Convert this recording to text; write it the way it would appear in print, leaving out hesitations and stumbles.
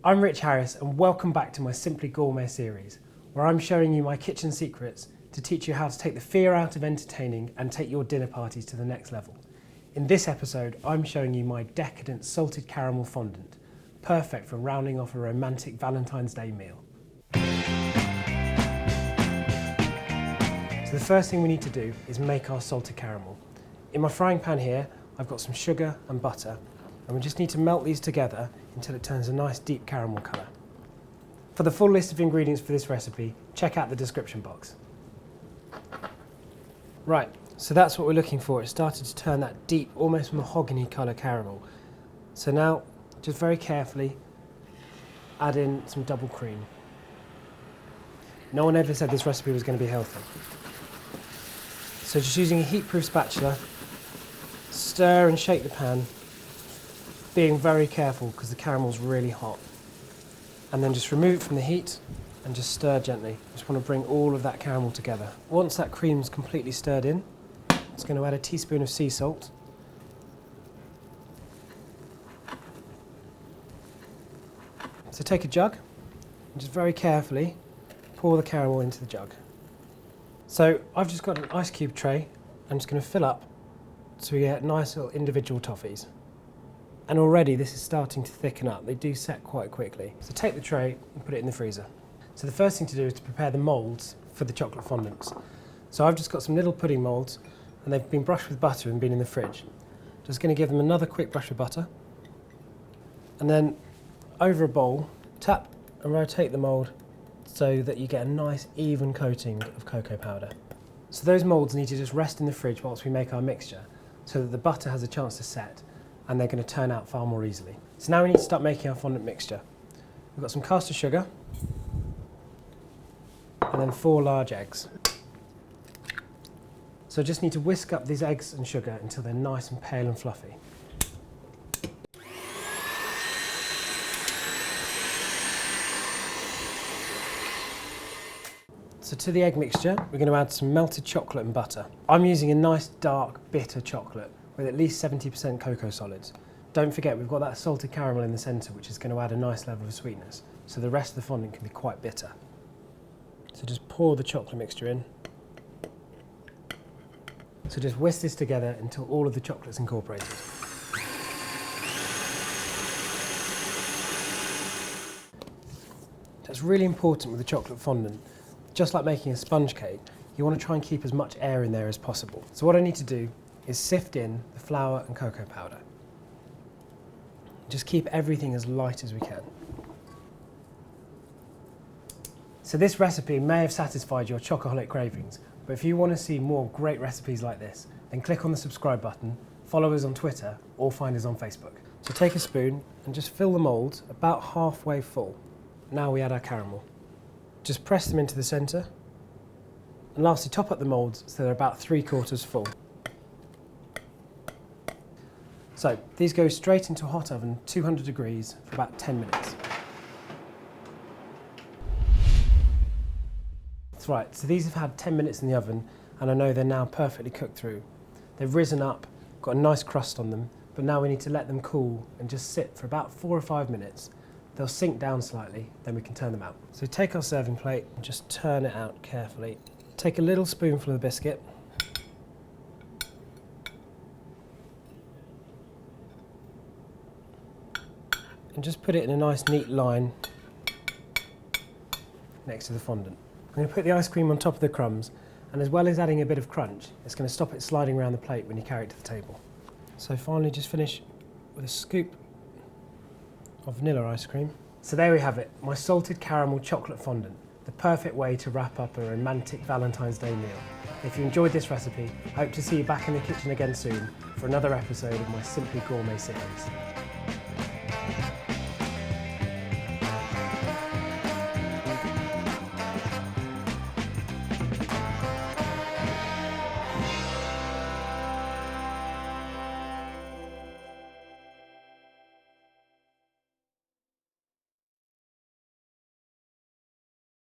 I'm Rich Harris and welcome back to my Simply Gourmet series, where I'm showing you my kitchen secrets to teach you how to take the fear out of entertaining and take your dinner parties to the next level. In this episode, I'm showing you my decadent salted caramel fondant, perfect for rounding off a romantic Valentine's Day meal. So the first thing we need to do is make our salted caramel. In my frying pan here, I've got some sugar and butter, and we just need to melt these together until it turns a nice deep caramel colour. For the full list of ingredients for this recipe, check out the description box. Right, so that's what we're looking for. It started to turn that deep, almost mahogany colour caramel. So now, just very carefully, add in some double cream. No one ever said this recipe was going to be healthy. So just using a heat-proof spatula, stir and shake the pan, being very careful because the caramel's really hot. And then just remove it from the heat and just stir gently. Just want to bring all of that caramel together. Once that cream's completely stirred in, it's going to add a teaspoon of sea salt. So take a jug and just very carefully pour the caramel into the jug. So I've just got an ice cube tray. I'm just going to fill up so we get nice little individual toffees. And already this is starting to thicken up. They do set quite quickly. So take the tray and put it in the freezer. So the first thing to do is to prepare the moulds for the chocolate fondants. So I've just got some little pudding moulds and they've been brushed with butter and been in the fridge. Just going to give them another quick brush with butter. And then over a bowl, tap and rotate the mould so that you get a nice even coating of cocoa powder. So those moulds need to just rest in the fridge whilst we make our mixture so that the butter has a chance to set and they're going to turn out far more easily. So now we need to start making our fondant mixture. We've got some caster sugar and then 4 large eggs. So just need to whisk up these eggs and sugar until they're nice and pale and fluffy. So to the egg mixture, we're going to add some melted chocolate and butter. I'm using a nice dark bitter chocolate with at least 70% cocoa solids. Don't forget we've got that salted caramel in the centre which is going to add a nice level of sweetness, so the rest of the fondant can be quite bitter. So just pour the chocolate mixture in. So just whisk this together until all of the chocolate's incorporated. That's really important with the chocolate fondant. Just like making a sponge cake, you want to try and keep as much air in there as possible. So what I need to do is sift in the flour and cocoa powder. Just keep everything as light as we can. So this recipe may have satisfied your chocoholic cravings, but if you want to see more great recipes like this, then click on the subscribe button, follow us on Twitter, or find us on Facebook. So take a spoon and just fill the moulds about halfway full. Now we add our caramel. Just press them into the centre, and lastly top up the moulds so they're about 3/4 full. So these go straight into a hot oven, 200 degrees, for about 10 minutes. That's right, so these have had 10 minutes in the oven, and I know they're now perfectly cooked through. They've risen up, got a nice crust on them, but now we need to let them cool and just sit for about 4 or 5 minutes. They'll sink down slightly, then we can turn them out. So take our serving plate and just turn it out carefully. Take a little spoonful of the biscuit. And just put it in a nice neat line next to the fondant. I'm going to put the ice cream on top of the crumbs, and as well as adding a bit of crunch, it's going to stop it sliding around the plate when you carry it to the table. So finally just finish with a scoop of vanilla ice cream. So there we have it, my salted caramel chocolate fondant, the perfect way to wrap up a romantic Valentine's Day meal. If you enjoyed this recipe, I hope to see you back in the kitchen again soon for another episode of my Simply Gourmet series.